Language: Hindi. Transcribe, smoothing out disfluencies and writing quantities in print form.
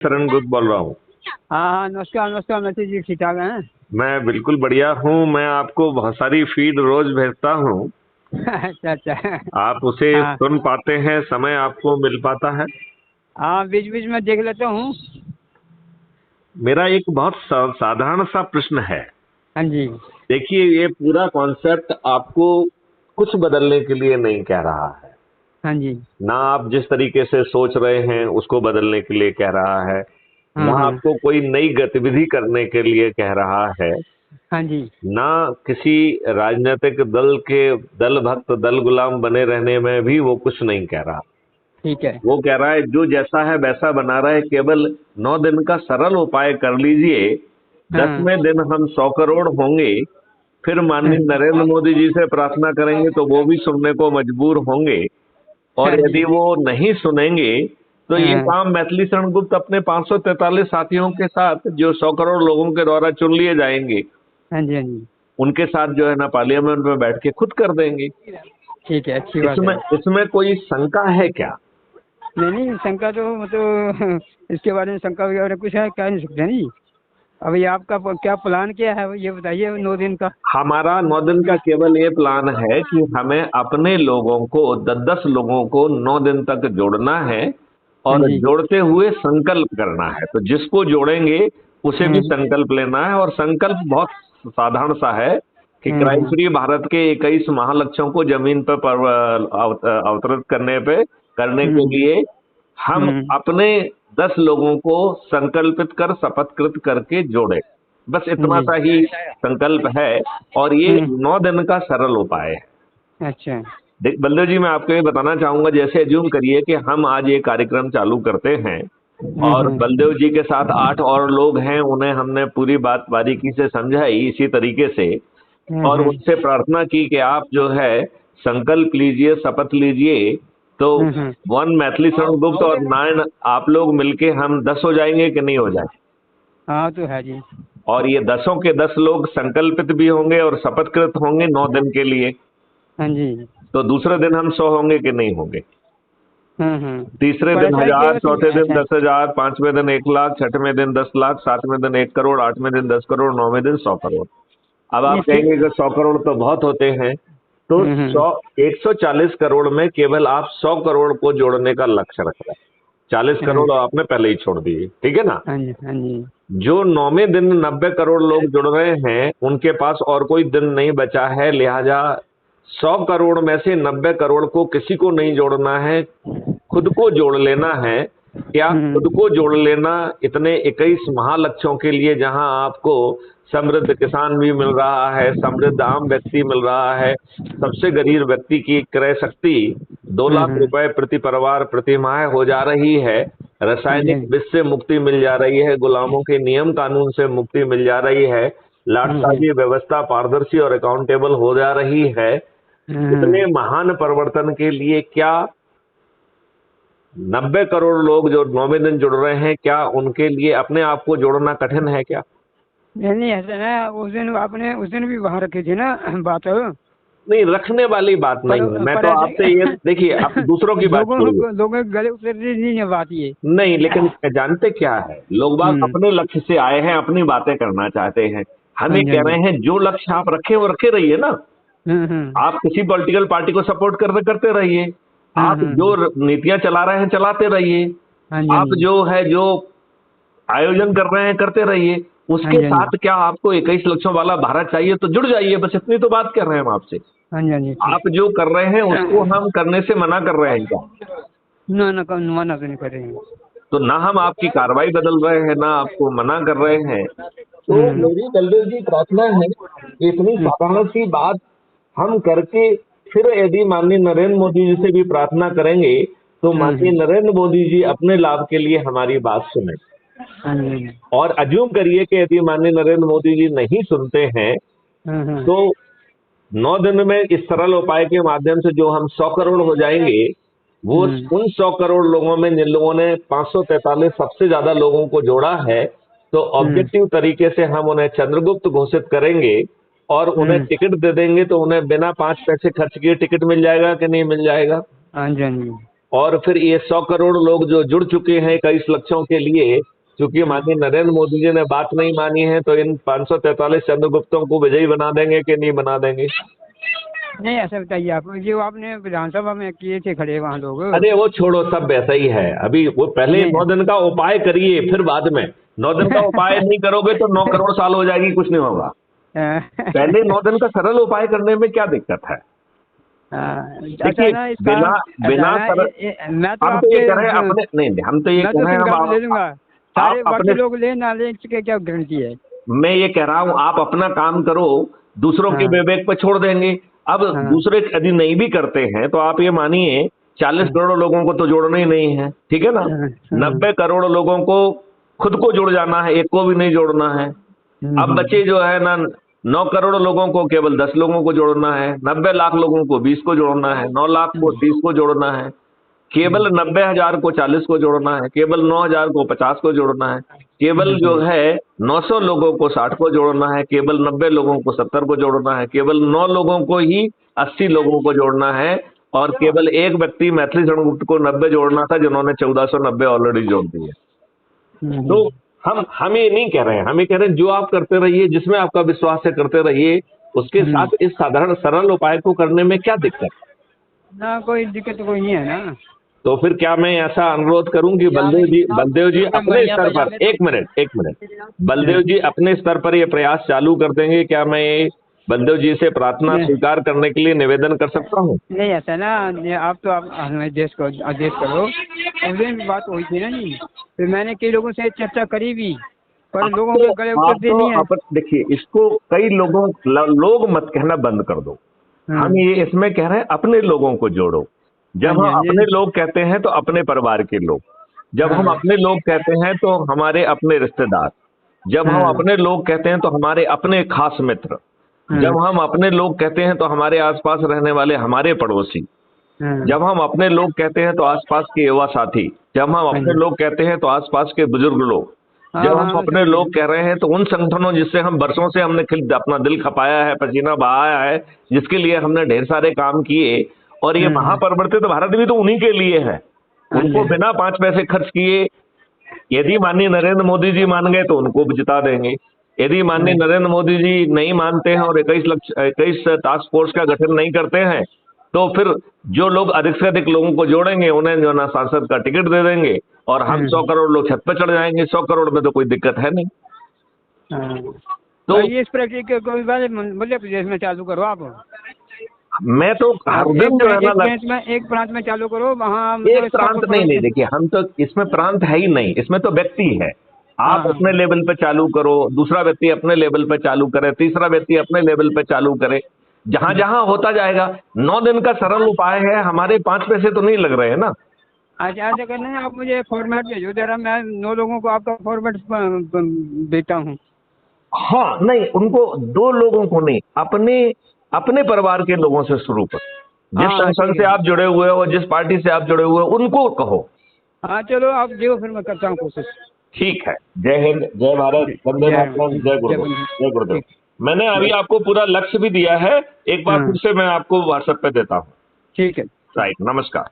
शरण गुप्त बोल रहा हूँ। हाँ हाँ, नमस्कार नमस्कार। मैसेज जी ठीक ठाक हैं? मैं बिल्कुल बढ़िया हूँ। मैं आपको बहुत सारी फीड रोज भेजता हूँ। अच्छा अच्छा। आप उसे हाँ सुन पाते हैं? समय आपको मिल पाता है? हाँ, बीच बीच में देख लेता हूँ। मेरा एक बहुत साधारण सा प्रश्न है। हाँ जी। देखिए, ये पूरा कॉन्सेप्ट आपको कुछ बदलने के लिए नहीं कह रहा है। हाँ जी। ना आप जिस तरीके से सोच रहे हैं उसको बदलने के लिए कह रहा है, हाँ ना हाँ। आपको कोई नई गतिविधि करने के लिए कह रहा है, हाँ जी। ना किसी राजनीतिक दल के दल भक्त दल गुलाम बने रहने में भी वो कुछ नहीं कह रहा। ठीक है। वो कह रहा है जो जैसा है वैसा बना रहा है। केवल 9 दिन का सरल उपाय कर लीजिए। हाँ 10वें दिन हम 100 करोड़ होंगे। फिर हाँ। माननीय नरेंद्र मोदी जी से प्रार्थना करेंगे तो वो भी सुनने को मजबूर होंगे। और हाँ यदि जी। वो नहीं सुनेंगे तो ये हाँ काम मैथिली शरण गुप्त अपने 543 साथियों के साथ, जो 100 करोड़ लोगों के द्वारा चुन लिए जाएंगे, हाँ जी। हाँ जी। उनके साथ जो है ना पार्लियामेंट में बैठ के खुद कर देंगे। ठीक है, अच्छी बात इसमें है। इसमें कोई शंका है क्या? नहीं नहीं, शंका तो मतलब इसके बारे में शंका वगैरह कुछ है कह नहीं सकते नहीं। अभी आपका क्या प्लान क्या है ये बताइए 9 दिन का। हमारा 9 दिन का केवल ये प्लान है कि हमें अपने लोगों को 10-10 लोगों को 9 दिन तक जोड़ना है हाँ और जी। जोड़ते हुए संकल्प करना है। तो जिसको जोड़ेंगे उसे भी हम्म संकल्प लेना है। और संकल्प बहुत साधारण सा है कि क्राइम हम्म फ्री भारत के 21 महालक्ष्यों को जमीन पर अवतरित करने के हम्म लिए हम हम्म। अपने 10 लोगों को संकल्पित कर शपथकृत करके जोड़े। बस इतना जी। सा ही संकल्प है। और ये हम्म। 9 दिन का सरल उपाय है। अच्छा। देख बलदेव जी, मैं आपको ये बताना चाहूंगा, जैसे एज्यूम करिए कि हम आज ये कार्यक्रम चालू करते हैं और हम्म बलदेव जी के साथ 8 और लोग हैं, उन्हें हमने पूरी बात बारीकी से समझाई इसी तरीके से, और हम्म उनसे प्रार्थना की कि आप जो है संकल्प लीजिए, शपथ लीजिए। तो हम्म। 1 मैथिली शरण गुप्त और 9 आप लोग मिलके हम 10 हो जाएंगे कि नहीं हो जाए? हाँ तो है जी। और ये 10 के 10 लोग संकल्पित भी होंगे और शपथकृत होंगे 9 दिन के लिए। हाँ जी। तो दूसरे दिन हम 100 होंगे कि नहीं होंगे? तीसरे पर दिन ऐसा है कि 1000, चौथे दिन ऐसा। 10,000, 5वें दिन 1 लाख, 6वें दिन 10 लाख, 7वें दिन 1 करोड़, 8वें दिन 10 करोड़, 9वें दिन 100 करोड़। अब आप ये कहेंगे कि 100 करोड़ तो बहुत होते हैं। तो हम्म। 140 करोड़ में केवल आप 100 करोड़ को जोड़ने का लक्ष्य रख रहे हैं। 40 करोड़ हाँ आपने पहले ही छोड़ दिए, ठीक है ना? हाँ जी। हाँ जी। जो 9वें दिन 90 करोड़ लोग जुड़ रहे हैं उनके पास और कोई दिन नहीं बचा है, लिहाजा 100 करोड़ में से 90 करोड़ को किसी को नहीं जोड़ना है, खुद को जोड़ लेना है। क्या खुद हम्म को जोड़ लेना इतने 21 महालक्ष्यों के लिए, जहां आपको समृद्ध किसान भी मिल रहा है, समृद्ध आम व्यक्ति मिल रहा है, सबसे गरीब व्यक्ति की क्रय शक्ति 2 लाख हम्म। रुपए प्रति परिवार प्रति माह हो जा रही है, हाँ जी। रासायनिक विष से मुक्ति मिल जा रही है, गुलामों के नियम कानून से मुक्ति मिल जा रही है, हम्म लाटसाजी व्यवस्था पारदर्शी और अकाउंटेबल हो जा रही है। इतने हम्म। महान परिवर्तन के लिए क्या 90 करोड़ लोग जो 9वें दिन जुड़ रहे हैं, क्या उनके लिए अपने आप को जोड़ना कठिन है क्या? नहीं नहीं, ऐसा ना उस दिन आपने उस दिन भी वहाँ रखी थी ना बात। नहीं, रखने वाली बात नहीं है। मैं पर तो आपसे ये, ऐसे देखिए, आप दूसरों की बात छोड़िए। लोगों के गले उतर रही नहीं है बात ये। नहीं, लेकिन जानते क्या है, लोग बाग हम्म। अपने लक्ष्य से आए हैं, अपनी बातें करना चाहते हैं। हम हाँ ये जी। हाँ कह जी। रहे हैं जो लक्ष्य आप रखे वो रखे रहिए ना। आप किसी पॉलिटिकल पार्टी को सपोर्ट करते रहिए। आप जो हम्म। नीतियां चला रहे हैं चलाते रहिए। हाँ जी। हाँ आप जी। जो आयोजन कर रहे हैं करते रहिए। हाँ उसके जी। हाँ जी। साथ क्या आपको 21 लक्षों वाला भारत चाहिए तो जुड़ जाइए, बस इतनी तो बात कर रहे हैं हम आपसे। हाँ जी। हाँ जी। आप जो कर रहे हैं उसको हम करने से मना कर रहे हैं क्या? ना ना, कौन मना तो नहीं कर रहे हैं। तो ना हम आपकी कार्रवाई बदल रहे हैं, ना आपको मना कर रहे हैं। तो हम्म मेरी बलदेव जी प्रार्थना है कि इतनी हम्म साधारण सी बात हम करके फिर यदि माननीय नरेंद्र मोदी जी से भी प्रार्थना करेंगे तो माननीय हम्म। नरेंद्र मोदी जी अपने लाभ के लिए हमारी बात सुने। हाँ जी। और अज्यूम करिए कि यदि माननीय नरेंद्र मोदी जी नहीं सुनते हैं हम्म। तो 9 दिन में इस सरल उपाय के माध्यम से जो हम 100 करोड़ हो जाएंगे, वो हम्म उन 100 करोड़ लोगों में जिन लोगों ने 543 सबसे ज्यादा लोगों को जोड़ा है, तो हम्म ऑब्जेक्टिव तरीके से हम उन्हें चंद्रगुप्त घोषित करेंगे और उन्हें हम्म। टिकट दे देंगे। तो उन्हें बिना 5 पैसे खर्च किए टिकट मिल जाएगा कि नहीं मिल जाएगा? हाँ जी। हाँ जी। और फिर ये 100 करोड़ लोग जो जुड़ चुके हैं 21 लक्षों के लिए, क्योंकि माननीय नरेंद्र मोदी जी ने बात नहीं मानी है, तो इन 543 चंद्रगुप्तों को विजयी बना देंगे कि नहीं बना देंगे? नहीं ऐसा बताइए आप, जो आपने विधानसभा में किए थे खड़े वहाँ लोग। अरे वो छोड़ो, सब वैसा ही है। अभी वो पहले नहीं। 9 दिन का उपाय करिए, फिर बाद में। 9 दिन का उपाय नहीं करोगे तो 9 करोड़ साल हो जाएगी, कुछ नहीं होगा। पहले 9 दिन का सरल उपाय करने में क्या दिक्कत है? देखिए, बिना बिना मैं तो हम तो ये आपके कह रहे हैं अपने, नहीं हम तो ये मैं कह तो रहे हैं, संकल्प ले लूंगा, सारे बाकी अपने, लोग ले ना ले, इसके क्या गारंटी है? मैं ये कह रहा हूं आप अपना काम करो, दूसरों के हाँ। विवेक पे छोड़ देंगे। अब हाँ। दूसरे यदि नहीं भी करते हैं तो आप ये मानिए 40 करोड़ लोगों को तो जोड़ना ही नहीं है, ठीक है ना? हाँ। 90 करोड़ लोगों को खुद को जुड़ जाना है, एक को भी नहीं जोड़ना है। अब बच्चे जो है ना, 9 करोड़ लोगों को केवल 10 लोगों को जोड़ना है, 90 लाख लोगों को 20 को जोड़ना है, 9 लाख को 30 को जोड़ना है, केवल 90,000 को 40 को जोड़ना है, केवल 9,000 को 50 को जोड़ना है, केवल जो है 900 लोगों को 60 को जोड़ना है, केवल 90 लोगों को 70 को जोड़ना है, केवल 9 लोगों को ही 80 लोगों को जोड़ना है, और केवल एक व्यक्ति मैथिली चंद्रगुप्त को 90 जोड़ना था, जिन्होंने 1490 ऑलरेडी जोड़ दिए। तो हम ये नहीं कह रहे हैं, हम ये कह रहे हैं जो आप करते रहिए, जिसमें आपका विश्वास है करते रहिए, उसके साथ इस साधारण सरल उपाय को करने में क्या दिक्कत ना? कोई दिक्कत तो कोई नहीं है ना। तो फिर क्या मैं ऐसा अनुरोध करूं कि बलदेव जी अपने स्तर पर, एक मिनट, बलदेव जी अपने स्तर पर ये प्रयास चालू कर देंगे? क्या मैं बलदेव जी से प्रार्थना स्वीकार करने के लिए निवेदन कर सकता हूं? नहीं ऐसा ना, आप तो आप आदेश करो। उस दिन भी बात हुई थी ना जी, फिर मैंने कई लोगों से चर्चा करी भी, पर लोगों के गले उतरते नहीं है। देखिए, इसको कई लोग मत कहना बंद कर दो। हम ये इसमें कह रहे हैं अपने लोगों को जोड़ो। जब हम अपने लोग कहते हैं तो अपने परिवार के लोग, जब हम अपने लोग कहते हैं तो हमारे अपने रिश्तेदार, जब हम अपने लोग कहते हैं तो हमारे अपने खास मित्र, जब हम अपने लोग कहते हैं तो हमारे आसपास रहने वाले हमारे पड़ोसी, जब हम अपने लोग कहते हैं तो आसपास के युवा साथी, जब हम अपने लोग कहते हैं तो आसपास के बुजुर्ग लोग, जब हम अपने लोग कह रहे हैं तो उन संगठनों जिससे हम बरसों से हमने अपना दिल खपाया है, पसीना बहाया है, जिसके लिए हमने ढेर सारे काम किए, और ये महापरिवर्तित भारत भी तो उन्हीं के लिए है। उनको बिना 5 पैसे खर्च किए, यदि माननीय नरेंद्र मोदी जी मान गए तो उनको भी जिता देंगे। यदि माननीय नरेंद्र मोदी जी नहीं मानते हैं और 21 टास्क फोर्स का गठन नहीं करते हैं, तो फिर जो लोग अधिक से अधिक लोगों को जोड़ेंगे उन्हें जो ना सांसद का टिकट दे देंगे, और हम 100 करोड़ लोग छत पे चढ़ जाएंगे। 100 करोड़ में तो कोई दिक्कत है नहीं। तो ये इस प्रक्रिया कोई बात मध्य प्रदेश में चालू करो आप। मैं तो हर दिन एक प्रांत में चालू करो, वहाँ एक प्रांत नहीं, देखिए हम तो इसमें प्रांत है ही नहीं, इसमें तो व्यक्ति है। आप अपने लेवल पे चालू करो, दूसरा व्यक्ति अपने लेवल पे चालू करे, तीसरा व्यक्ति अपने लेवल पे चालू करे, जहां जहां होता जाएगा। 9 दिन का सरल उपाय है, हमारे 5 पैसे तो नहीं लग रहे हैं ना। अच्छा ऐसा करना है, आप मुझे फॉर्मेट भेजो जरा, मैं 9 लोगों को आपका फॉर्मेट देता हूँ। हाँ नहीं, उनको 2 लोगों को नहीं, अपने परिवार के लोगों से शुरू कर। जिस संगठन से आप जुड़े हुए हो, जिस पार्टी से आप जुड़े हुए हो, उनको कहो। हाँ चलो आप देखो, फिर मैं करता हूँ कोशिश। ठीक है। जय हिंद, जय भारत, वंदे मातरम, जय गुरुदेव, जय गुरुदेव। मैंने अभी आपको पूरा लक्ष्य भी दिया है, एक बार फिर से मैं आपको व्हाट्सएप पे देता हूँ। ठीक है, राइट, नमस्कार।